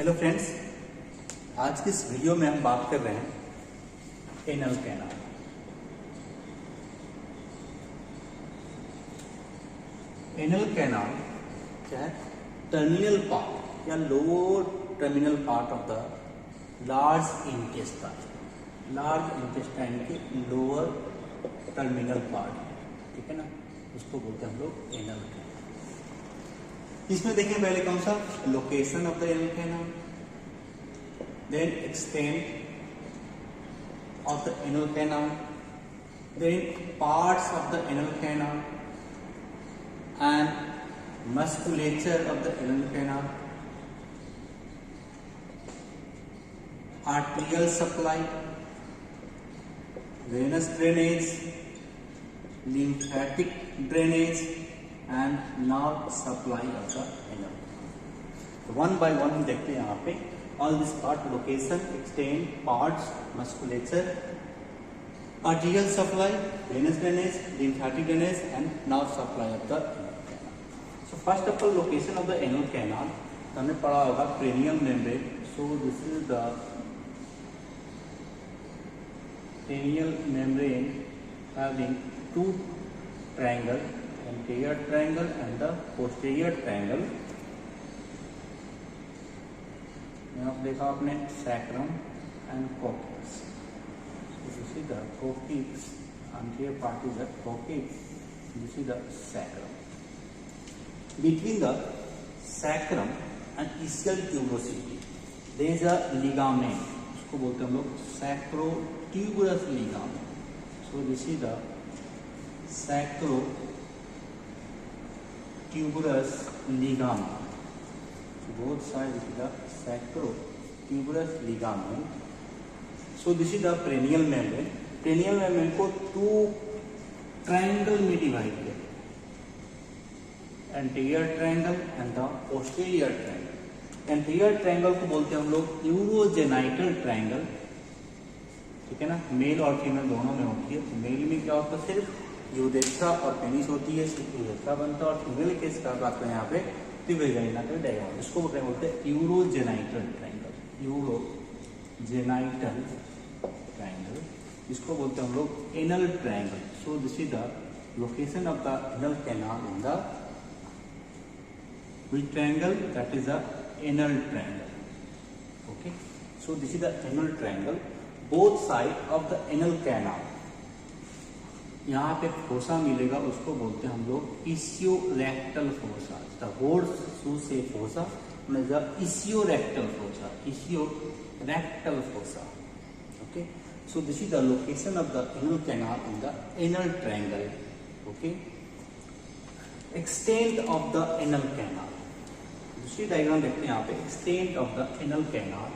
Hello friends, आज की इस वीडियो में हम बात कर रहे हैं एनल कैनाल। एनल कैनाल क्या है? टर्मिनल पार्ट या lower terminal part of the large intestine के लोअर टर्मिनल पार्ट, ठीक है ना, उसको बोलते हैं हम लोग एनल कैनाल। इसमें देखें पहले कौन सा location of the anal canal, then extent of the anal canal, then parts of the anal canal and musculature of the anal canal, arterial supply, venous drainage, lymphatic drainage and nerve supply of the anal. So one by one देखते हैं यहाँ पे all this part: location, extent, parts, musculature, arterial supply, venous drainage, lymphatic drainage and nerve supply of the anal. So first of all, location of the anal canal, हमने पढ़ा होगा cranial membrane. So this is the cranial membrane having two triangle, anterior triangle and the posterior triangle. यहाँ पे देखा आपने sacrum and coccyx. So this is the coccyx, anterior part is the coccyx, this is the sacrum. Between the sacrum and ischial tuberosity there is a ligament, उसको बोलते हैं हम लोग sacrotuberous ligament. So this is the sacrotuberous ligament. So both sides is the sacrotuberous ligament. So this is the cranial membrane. Cranial membrane को two triangle में divide किया, anterior triangle and the posterior triangle. Anterior triangle को बोलते हैं हम लोग urogenital triangle, ठीक है ना, मेल और फीमेल दोनों में होती है। तो मेल में क्या होता है, सिर्फ यूरेथ्रा और पेनिस होती है, सिर्फ यूरेथ्रा बनता है, और फीमेल के इसका बात करें यहाँ पे ट्यूबेजाइना का डायग्राम, इसको बोलते हैं यूरोजेनाइटल ट्रायंगल। यूरोजेनाइटल ट्रायंगल इसको बोलते हैं हम लोग anal triangle. So this is the location of the anal canal in the which triangle? That is the anal triangle. Okay, so this is the anal triangle. Both side of the anal canal, यहाँ पे fossa मिलेगा, उसको बोलते हैं हम लोग इसियोरेक्टल fossa. The horseshoe shaped fossa is the ischiorectal fossa. Ischiorectal fossa. Okay, so this is the location of the anal canal in the anal triangle. Okay, extent of the anal canal, दूसरी diagram देखते हैं यहाँ पे, extent of the anal canal.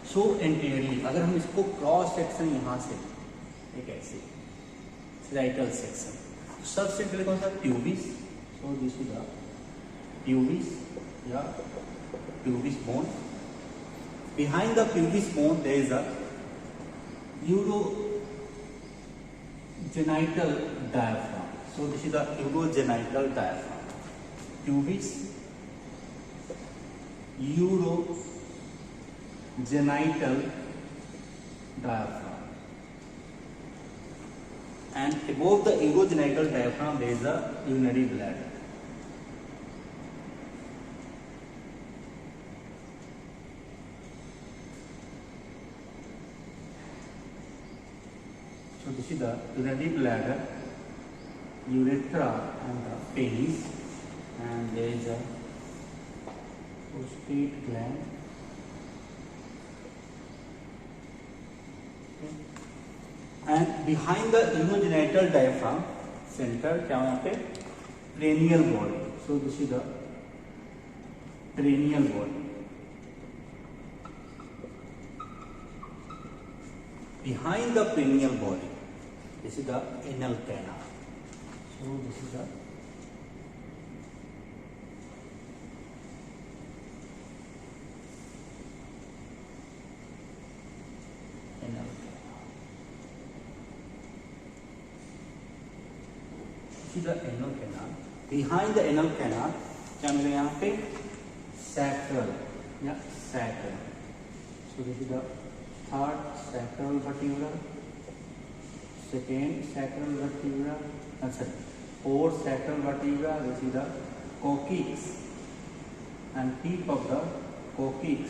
So anteriorly अगर हम इसको cross section यहाँ से एक ऐसे राइटल सेक्शन, सबसे पहले कौन सा, pubis. So this is the pubis या pubis bone. Behind the pubis bone there is a urogenital diaphragm. So this is the urogenital diaphragm. Pubis, urogenital diaphragm, and above the urogenital diaphragm there is a urinary bladder. So this is the urinary bladder, urethra and the penis, and there is a prostate gland. And behind the urogenital diaphragm center क्या यहाँ पे, cranial body. So this is the cranial body. Behind the cranial body this is the anal canal. So this is the the anal canal. Behind the anal canal क्या मिलेगा यहाँ पे, sacral या sacral. So this is the third sacral vertebra, second sacral vertebra, and fourth sacral vertebra. This is the coccyx and tip of the coccyx,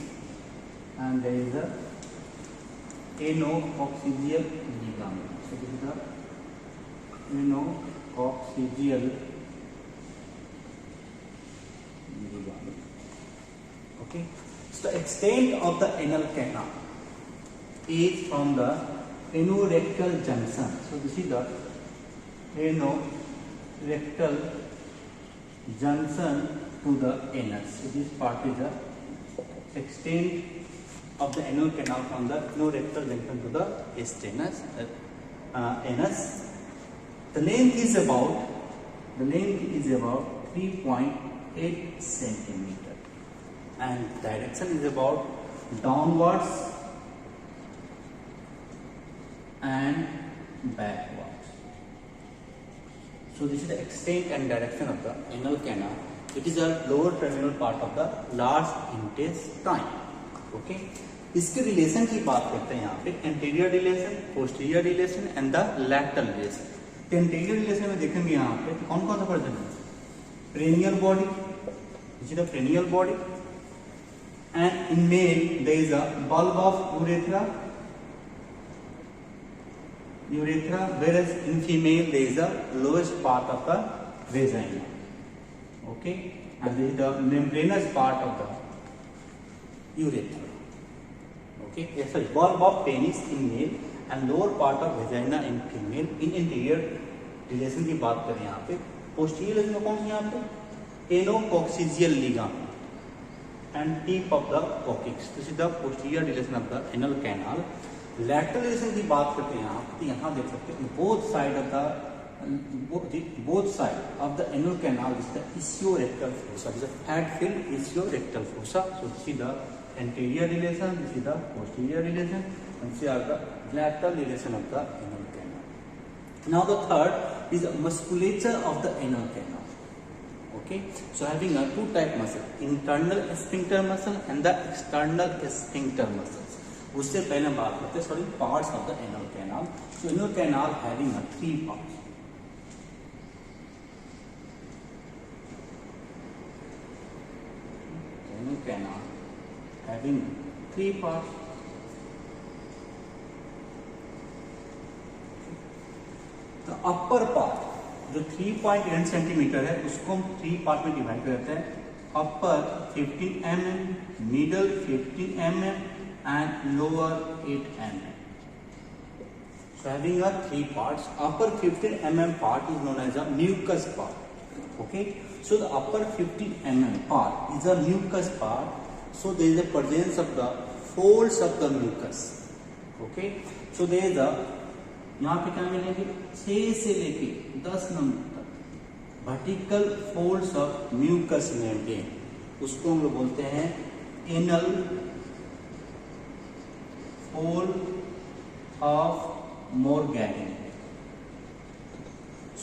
and there is the anococcygeal ligament. So this is the anococcygeal ligament. Okay. So the extent of the anal canal is from the anorectal junction. So this is the anorectal junction to the anus. So this part is the extent of the anal canal from the anorectal junction to the anus. The length is about 3.8 centimeter, and direction is about downwards and backwards. So this is the extent and direction of the anal canal. It is a lower terminal part of the large intestine. Okay. इसके relation की बात करते हैं यहाँ पे, anterior relation, posterior relation and the lateral relation. तो anterior relation में देखेंगे यहाँ पे तो कौन कौन सा पर्सन है? Perineal body, this is the perineal body, and in male there is a bulb of urethra, whereas in female there is a lowest part of the vagina. Okay, and this is the membranous part of the urethra. Okay, yes, sorry, bulb of penis in male and lower part of vagina in female. In interior relation की बात करें यहाँ पे, posterior relation में कौन सी यहाँ पे? Anococcygeal ligament and tip of the coccyx. This is the posterior relation of the anal canal. Lateral relation की बात करते हैं आप, तो यहाँ देख सकते हैं both side of the anal canal is the ischiorectal fossa, this is fat filled ischiorectal fossa. So this is the anterior relation, this is the posterior relation, and this are the lateral relation of the anal canal. Now the third is musculature of the anal canal. Okay, so having a two type muscle, internal sphincter muscle and the external sphincter muscles. उससे पहले बात करते हैं sorry parts of the anal canal. So anal canal having a 3 parts. Anal canal having 3 parts. The upper part जो 3.8 centimetre है उसको हम 3 part में डिवाइड करते हैं. अपर 15 mm, middle 15 mm and lower 8 mm. So having a 3 parts, upper 15 mm part is known as a mucus part. Okay, so the upper 15 mm part is a mucus part. So there is a presence of the folds of the mucus. Okay, so there is a यहाँ पे क्या मिलेंगे 6 से लेके 10 number तक vertical folds of mucous membrane. उसको हम लोग बोलते हैं anal fold of Morgagni.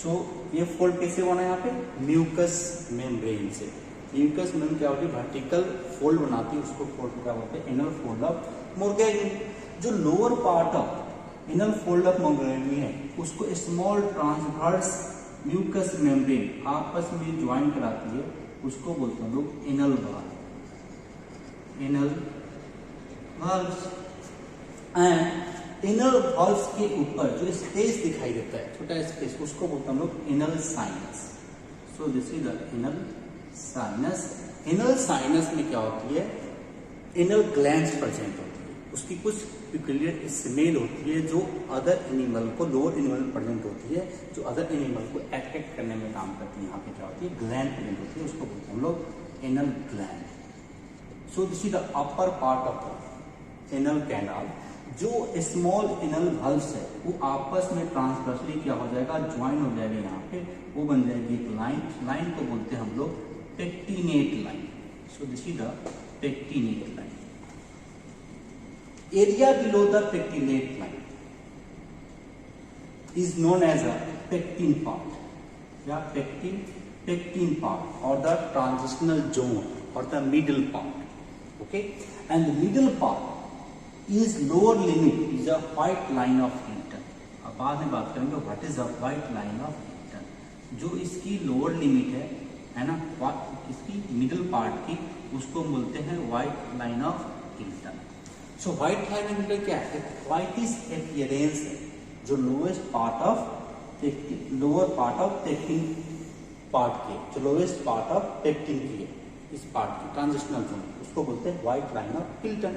So ये फोल्ड कैसे बना है यहाँ पे? म्यूकस मेम्ब्रेन से. म्यूकस मेम्ब्रेन क्या होती है? वर्टिकल फोल्ड बनाती है, उसको फोल्ड क्या बोलते हैं? Anal fold of Morgan. जो lower part of anal fold of Morgan है उसको स्मॉल ट्रांसवर्स म्यूकस मेम्ब्रेन आपस में ज्वाइन कराती है, उसको बोलते हैं लोग anal valve. Anal valves and anal valves के ऊपर जो स्पेस दिखाई देता है, छोटा स्पेस, उसको बोलते हैं हम लोग anal sinus. So this is the anal sinus. Anal sinus में क्या होती है? एनल ग्लैंड्स प्रेजेंट होती है. उसकी कुछ पिक्यूलियर स्मेल होती है जो अदर एनिमल को, लोअर एनिमल प्रेजेंट होती है, जो अदर एनिमल को अट्रैक्ट करने में काम करती है. यहाँ पे क्या होती है? ग्लैंड प्रेजेंट होती है, उसको बोलते हैं हम लोग anal gland. So this is the upper part of the anal canal. जो स्मॉल एनल वाल्व्स है वो आपस में ट्रांसवर्सली क्या हो जाएगा? ज्वाइन हो जाएगा. यहाँ पे वो बन जाएगी एक लाइन. लाइन को बोलते हैं हम लोग pectinate line. So this is the pectinate line. Area below the pectinate line is known as a pecten part या पेक्टिन पार्ट और द ट्रांजिशनल जोन और the middle part. Okay, and the middle part is lower limit is a white line of Hilton. अब बाद में बात करेंगे what is a white line of Hilton. जो इसकी लोअर लिमिट है ना, इसकी मिडल पार्ट की, उसको बोलते हैं white line of Hilton. So white line of Hilton क्या है? व्हाइटिश अपीयरेंस है जो lowest part of pectin part के, जो लोएस्ट पार्ट ऑफ पेक्टिन की है, इस पार्ट की ट्रांजिशनल जोन, उसको बोलते हैं व्हाइट लाइन ऑफ हिल्टन।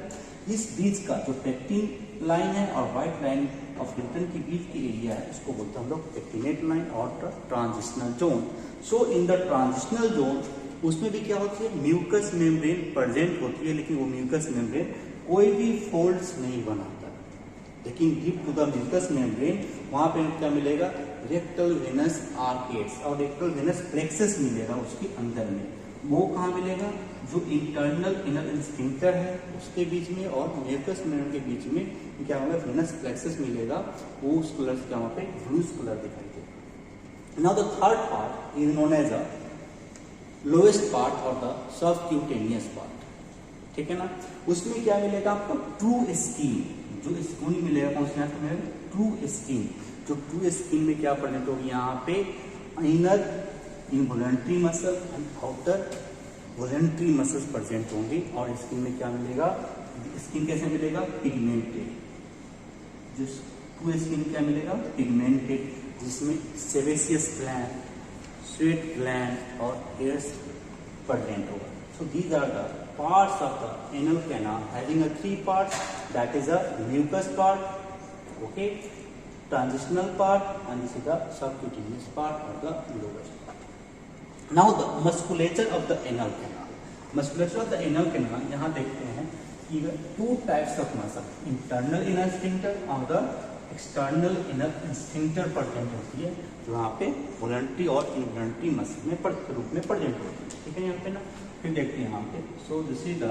इस बीच का जो पेक्टिन लाइन है और व्हाइट लाइन ऑफ हिल्टन के बीच की एरिया है, इसको बोलते हैं हम लोग पेक्टिनेट लाइन और transitional zone. So in the transitional zone उसमें भी क्या होती है? म्यूकस मेम्ब्रेन प्रेजेंट होती है, लेकिन वो म्यूकस मेम्ब्रेन कोई भी फोल्ड्स नहीं बनाता। लेकिन deep to the mucous membrane वहां पे क्या मिलेगा? रेक्टल वेनस आर्केड्स और रेक्टल वेनस प्लेक्सस मिलेगा उसके अंदर में। वो कहाँ मिलेगा? जो इंटरनल इनर स्फिंक्टर है उसके बीच में और म्यूकस मेम्ब्रेन के बीच में क्या होगा? वेनस प्लेक्सस मिलेगा। वो उस कलर से वहां पे ब्लूस कलर दिखाई देगा। Now the third part is known as a lowest part और द सबक्यूटेनियस पार्ट, ठीक है ना। उसमें क्या मिलेगा आपको? ट्रू स्किन, जो स्किन मिलेगा कौन सा मिलेगा? True skin. जो ट्रू स्किन में क्या प्रेजेंट होगी? यहाँ पे inner involuntary muscle and outer voluntary muscles present होंगी। और स्किन में क्या मिलेगा? स्किन कैसे मिलेगा? पिगमेंटेड। जो ट्रू स्किन क्या मिलेगा? पिगमेंटेड, जिसमें सेबेसियस ग्लैंड, स्वेट ग्लैंड और हेयर्स प्रेजेंट होगा। So these are the parts of the anal canal having a three parts, that is a mucus part, okay, transitional part, and this is the subcutaneous part or the lowest part. Now the musculature of the anal canal. Musculature of the anal canal, यहाँ देखते हैं कि two types of muscle, internal inner sphincter और the external inner sphincter present होती है, जो यहाँ पे वॉलंटरी और इनवॉलंटरी मसल में रूप में प्रेजेंट होती है, ठीक है। यहाँ पे ना फिर देखते हैं यहाँ पे। So this is the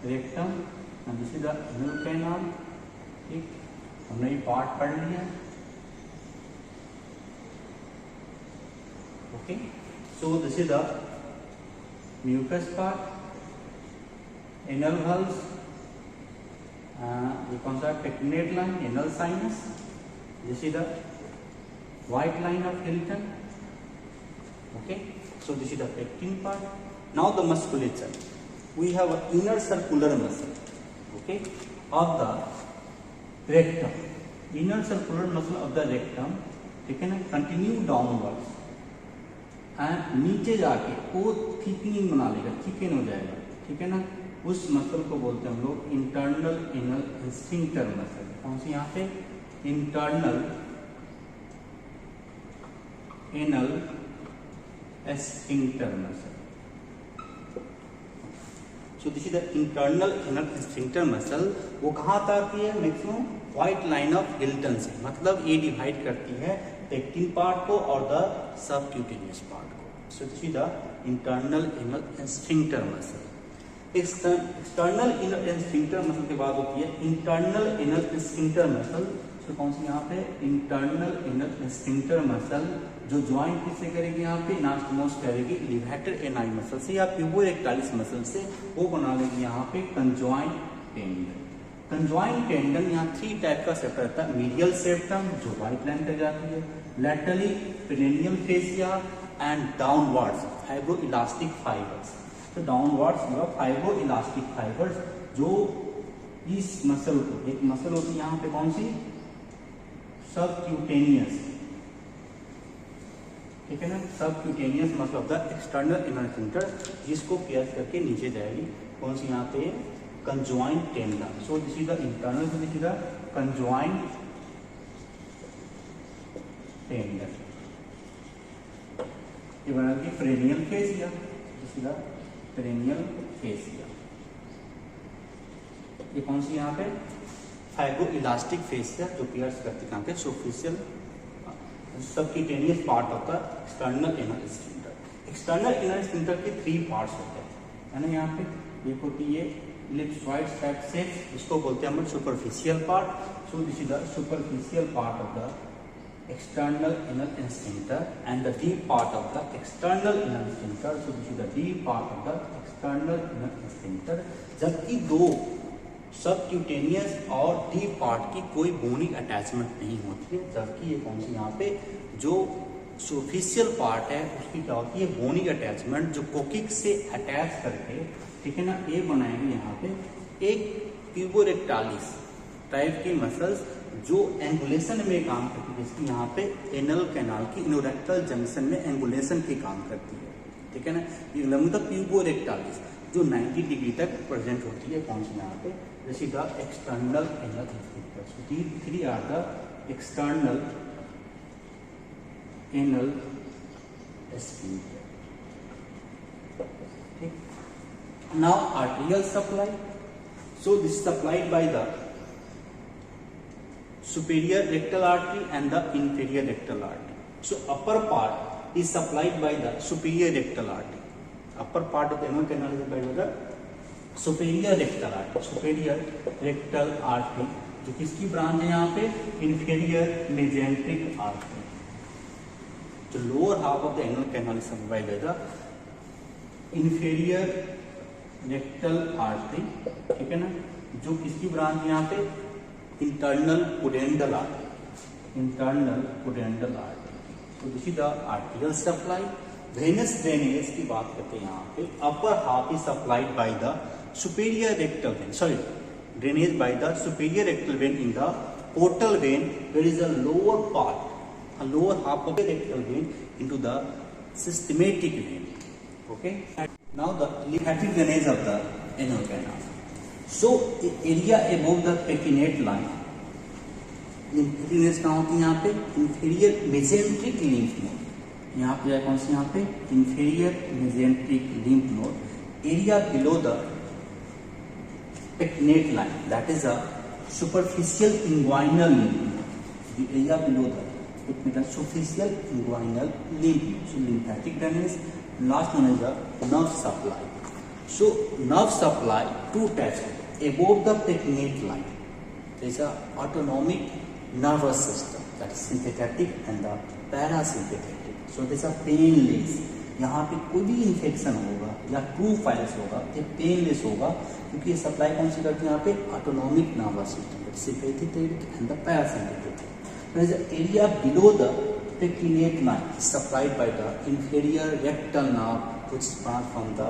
rectum and this is the anal canal, ठीक। हमने ये पार्ट पढ़ लिया, okay. So this is the mucous part, anal valves, ये कौन सा? Pectinate line, anal sinus. This is the white line of Hilton, okay. So this is the pecten part. Now the musculature, we have an inner circular muscle, okay, of the rectum. Inner circular muscle of the rectum, ठीक है ना, continue downwards and नीचे जाके वो thickening बना लेगा, thicken हो जाएगा, ठीक है ना। उस मसल को बोलते हैं हम लोग इंटरनल एनल स्फिंक्टर मसल। कौन सी? यहाँ पे internal anal sphincter muscle. So this is the internal inner sphincter muscle. वो कहाँ आती है? Maximum white line of Hilton से, मतलब ये डिवाइड करती है पेक्टिन पार्ट को और द सबक्यूटेनियस पार्ट को। सो this is the internal inner sphincter muscle. External inner sphincter muscle के बाद होती है इंटरनल इनर स्फिंक्टर मसल। तो कौन सी? यहाँ पे इंटरनल इनर स्फिंक्टर मसल, जो ज्वाइंट किससे करेगी? यहाँ पे इनास्टोमोस करेगी लिवेटर एनाई मसल से या प्यूबोरेक्टालिस मसल से। वो बना लेगी यहाँ पे कंजॉइंट टेंडन। कंजॉइंट टेंडन यहाँ थ्री टाइप का सेप्टम रहता है। मीडियल सेप्टम जो व्हाइट लाइन तक जाती है, laterally perineal fascia and downwards fibro elastic fibres. तो डाउनवर्ड्स फाइब्रो इलास्टिक फाइबर्स जो इस मसल को, एक मसल होती है यहाँ पे कौन सी? सबक्यूटेनियस, ठीक है ना, subcutaneous muscle of the external inner sphincter, जिसको पियर्स करके नीचे जाएगी। कौन सी? यहाँ पे conjoint tendon. So this is the internal, this is the conjoint tendon. ये बना कि perineal fascia, this is the perineal fascia. ये कौन सी? यहाँ पे फाइब्रो इलास्टिक फेसिया जो पियर्स करती है, कहाँ पे? Superficial subcutaneous part of the external inner sphincter. External inner sphincter के थ्री पार्ट्स होते हैं, है ना। यहाँ पे एक होती है इलिप्सॉइड टाइप शेप, इसको बोलते हैं हम superficial part. So this is the superficial part of the external anal sphincter and the deep part of the external anal sphincter. So this is the deep part of the external anal sphincter. जबकि दो subcutaneous और deep part की कोई बोनी attachment नहीं होती है, जबकि ये कौन सी यहाँ पे जो सुपरफिशियल पार्ट है उसकी क्या होती है, बोनी अटैचमेंट, जो कोकिक से अटैच करके, ठीक है ना, ये बनाएंगे यहाँ पे एक ट्यूबोरेक्टालिस टाइप की मसल्स जो एंगुलेशन में काम करती है, जिसकी यहाँ पे एनल कैनाल की इनोरेक्टल जंक्शन में एंगुलेशन की काम करती है, ठीक है ना। ये लंबा ट्यूबोरेक्टालिस जो 90 डिग्री तक प्रेजेंट होती है कौन सी यहाँ पे, जैसे the external anal sphincter. So these three are the external anal sphincter, ठीक। Now arterial supply, so this is supplied by the superior rectal artery and the inferior rectal artery. So upper part is supplied by the superior rectal artery. Upper part of the anal canal is supplied by the superior rectal artery. Superior rectal artery जो किसकी branch है यहाँ पे, inferior mesenteric artery. The lower half of the anal canal is supplied by the inferior rectal artery, ठीक है ना, जो किसकी ब्रांच है यहाँ पे, internal pudendal artery, internal pudendal artery. तो this is the arterial supply. Venous drainage की बात करते हैं यहाँ पे, upper half is supplied by the superior rectal vein, sorry drainage by the superior rectal vein in the portal vein, there is a lower part, a lower half of the rectal vein into the systematic vein, okay. Now the lymphatic drainage of the anal canal. So area above the pectinate line, lymphatic drainage कहाँ होती है यहाँ पे, inferior mesenteric lymph node, यहाँ पे कौन सी, यहाँ पे inferior mesenteric lymph node, area below the pectinate line, that is a superficial inguinal lymph node, the area below the superficial inguinal lymph node. So lymphatic drainage. Last one is the nerve supply. So nerve supply, two types. Above the pectinate line, there is a autonomic nervous system, that is sympathetic and the parasympathetic. So there is a painless. यहाँ पे कोई भी infection होगा या true files होगा ये painless होगा, क्योंकि ये सप्लाई कौन सी करती है यहाँ पे, autonomic nervous system, sympathetic and the parasympathetic. There is an area below the pectinate line is supplied by the inferior rectal nerve, which is passed from the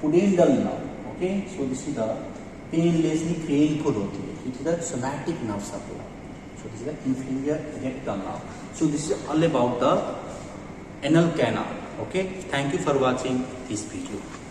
pudendal nerve. Okay, so this is the painlessly painful होती है. It is the somatic nerve supply. So this is the inferior rectal nerve. So this is all about the anal canal. Okay, thank you for watching this video.